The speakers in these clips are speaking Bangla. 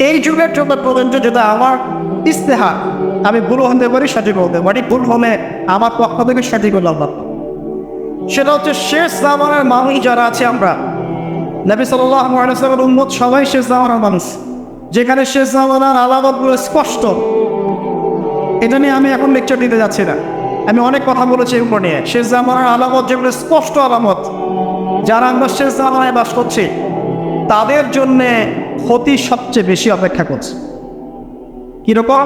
এই যুগের জন্য প্রযোজ্য, যেটা আমার ইস্তেহার, আমি ভুল হতে পারি, সঠিক হতে পারি, ভুল হলে আমার পক্ষ থেকে সঠিক হলাম না, সেটা হচ্ছে শেষ জামানার মানুষ যারা আছে আমরা, নবী সাল্লাল্লাহু আলাইহি ওয়াসাল্লামের উম্মত সবাই শেষ জামানার মানুষ, যেখানে শেষ জামানার আলামতগুলো স্পষ্ট। এটা নিয়ে আমি এখন লেকচার দিতে যাচ্ছি না, আমি অনেক কথা বলেছি এগুলো নিয়ে। শেষ জামানার আলামত যেগুলো স্পষ্ট আলামত, যারা আমরা শেষ জামানায় বাস করছি তাদের জন্যে ক্ষতি সবচেয়ে বেশি অপেক্ষা করছে। কীরকম?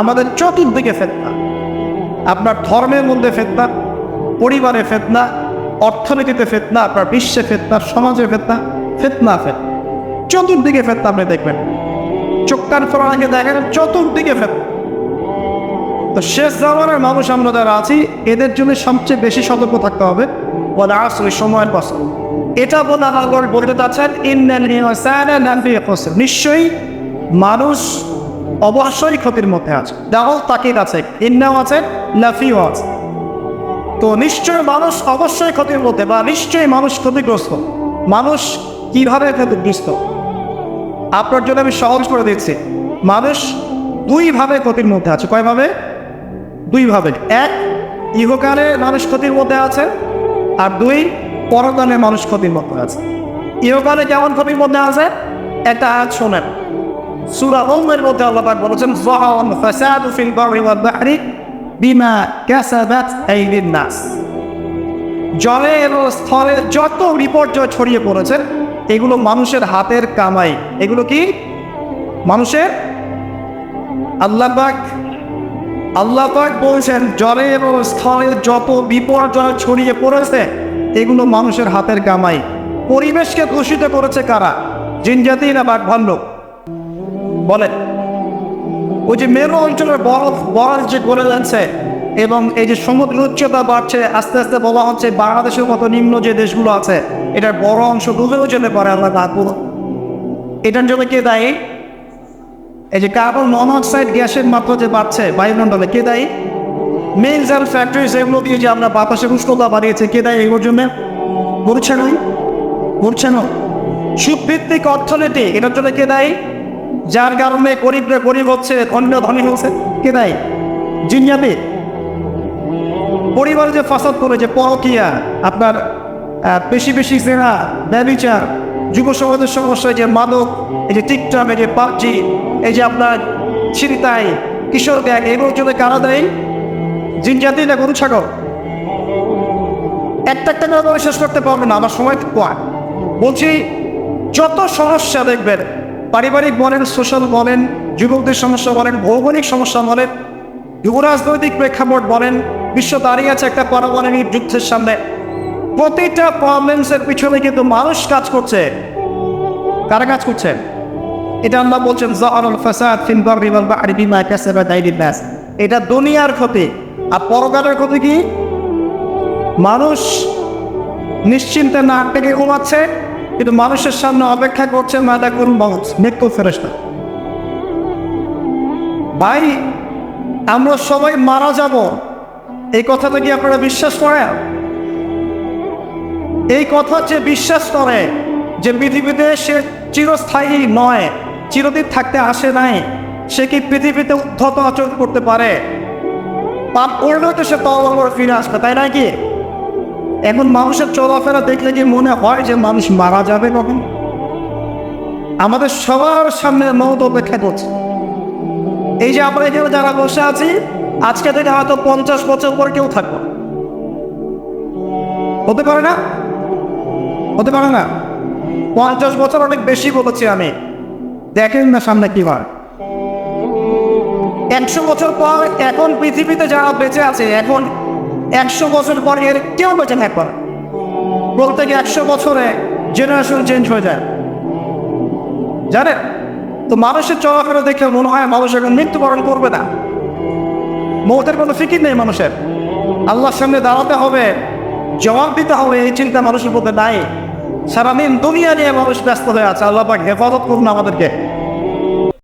আমাদের চতুর্দিকে ফিতনা, আপনার ধর্মের মধ্যে ফিতনা, পরিবারে ফিতনা, অর্থনীতিতে ফিতনা, আপনার বিশ্বে ফিতনা, সমাজে ফিতনা, ফিতনা ফিতনা, চতুর্দিকে ফিতনা। আপনি দেখবেন, চোখ কান ফোরানোকে দেখেন, চতুর্দিকে ফিতনা। তো শেষ জামানার মানুষ আমরা যারা আছি এদের জন্য সবচেয়ে বেশি সতর্ক থাকতে হবে। বলে আসলে সময়ের পছন্দ এটা বলে আল্লাহ বলতে চাচ্ছেন, নিশ্চয়ই মানুষ অবশ্যই ক্ষতির মধ্যে আছে। দেখো তাকিদ আছে, ইন্নাও আছে, লাফিও আছে। তো নিশ্চয়ই মানুষ অবশ্যই ক্ষতির মধ্যে, বা নিশ্চয়ই মানুষ ক্ষতিগ্রস্ত। মানুষ কিভাবে ক্ষতিগ্রস্ত আপনার জন্য আমি সহজ করে দিচ্ছি। মানুষ দুইভাবে ক্ষতির মধ্যে আছে। কয়ভাবে? দুইভাবে। এক, ইহকালে মানুষ ক্ষতির মধ্যে আছে, আর দুই, পরকালে মানুষ ক্ষতির মধ্যে আছে। ইহকালে কেমন ক্ষতির মধ্যে আছে? একটা আয়াত শোনেন, সূরা রুমের মধ্যে আল্লাহ পাক বলেছেন, যাহারাল ফাসাদু ফিল বাররি ওয়াল বাহরি বিমা কাসাবাত আইদিন নাস। জলে এবং স্থলে যত বিপর্যয় ছড়িয়ে পড়েছে এগুলো মানুষের হাতের কামাই। এগুলো কি? মানুষের। আল্লাহ পাক বলছেন, জলে এবং স্থলে যত বিপর্যয় ছড়িয়ে পড়েছে এগুলো মানুষের হাতের কামাই। পরিবেশকে দূষিত করেছে কারা? জিনজাতি না বাঘ ভাল্লুক? বলেন। ওই যে মেরু অঞ্চলের বরফ যে গলে যাচ্ছে, এবং এই যে সমুদ্র উচ্চতা বাড়ছে, আস্তে আস্তে বলা হচ্ছে বাংলাদেশের মতো নিম্ন যে দেশগুলো আছে এটার বড় অংশ ডুবেও যেতে পারে। আল্লাহ তাআলা এটার জন্য কে দায়ী? এই যে কার্বন মনোক্সাইড গ্যাসের মাত্রা যে বাড়ছে বায়ুমণ্ডলে, কে দায়ী? মিলস অ্যান্ড ফ্যাক্টরিজ, এগুলো দিয়ে যে আমরা বাতাসে উষ্ণতা বাড়িয়েছে, কে দায়ী এগুলোর জন্য? বলছে না। সুদভিত্তিক অর্থনীতি, এটার জন্য কে দায়ী? যার কারণে গরিবরা গরিব হচ্ছে, অন্য ধনী হচ্ছে, কে দায়ী? জিনজাতি। পরিবারে যে ফাসাদ করে, যে পরকীয়া, আপনার বেশি বেশি জেনা, ব্যভিচার, যুব সমাজের সমস্যা, যে মাদক, এই যে টিকটক, এই যে পাবজি, এই যে আপনার ছিনতাই, কিশোর গ্যাং, এগুলোর জন্য কারা দেয়? জিনজাতি না গরু ছাগল? একটা করে শেষ করতে পারবো না, আমার সময় কম। বলছি, যত সমস্যা দেখবেন, পারিবারিক বলেন, সোশ্যাল বলেন, যুবকদের সমস্যা বলেন, ভৌগোলিক সমস্যা বলেন, রাজনৈতিক প্রেক্ষাপট বলেন, বিশ্ব দাঁড়িয়ে আছে একটা পারমাণবিক যুদ্ধের সামনে, প্রতিটা প্রবলেমসের পিছনে কিন্তু মানুষ কাজ করছে। কারা কাজ করছে? এটা আল্লাহ বলছেন, যাহারাল ফাসাদ ফিল বাররি ওয়াল বাহরি বিমা কাসাবাত আইদিন নাস। এটা দুনিয়ার ক্ষতি। আর পরকালের ক্ষতি কি? মানুষ নিশ্চিন্তে না থেকে ঘুমাচ্ছে, কিন্তু মানুষের সামনে অপেক্ষা করছে মালাকুল মউত, মৃত্যু ফেরেশতা। ভাই, আমরা সবাই মারা যাব, এই কথাটা কি আপনারা বিশ্বাস করেন? এই কথা যে বিশ্বাস করে যে পৃথিবীতে সে চিরস্থায়ী নয়, চিরদিন থাকতে আসে নাই, সে কি পৃথিবীতে উদ্ধত আচরণ করতে পারে? পাপ করলে তো সে তওবা করে ফিরে আসবে, তাই না কি? এখন মানুষের চলাফেরা দেখলে কি মনে হয় যে মানুষ মারা যাবে কখন? আমাদের সবার সামনে মওত অপেক্ষা করছে। এই যে আমরা এখানে যারা বসে আছি, আজকে থেকে হয়তো 50 বছর পর কেউ থাকবো, হতে পারে না? হতে পারে না? 50 বছর অনেক বেশি বলেছি আমি। দেখেন না সামনে কি হয়। 100 বছর পর, এখন পৃথিবীতে যারা বেঁচে আছে, এখন 100 বছর পর এর কেউ বেঁচে থাকবে না। প্রত্যেক 100 বছরে জেনারেশন চেঞ্জ হয়ে যায়, জানেন? তো মানুষের চলাফেরা দেখে মনে হয় মানুষ এখন মৃত্যুবরণ করবে না। মৌতের কোনো ফিকির নেই মানুষের। আল্লাহর সামনে দাঁড়াতে হবে, জবাব দিতে হবে, এই চিন্তা মানুষের মধ্যে নাই। সারাদিন দুনিয়া নিয়ে মানুষ ব্যস্ত হয়ে আছে। আল্লাহ পাক হেফাজত করুন আমাদেরকে।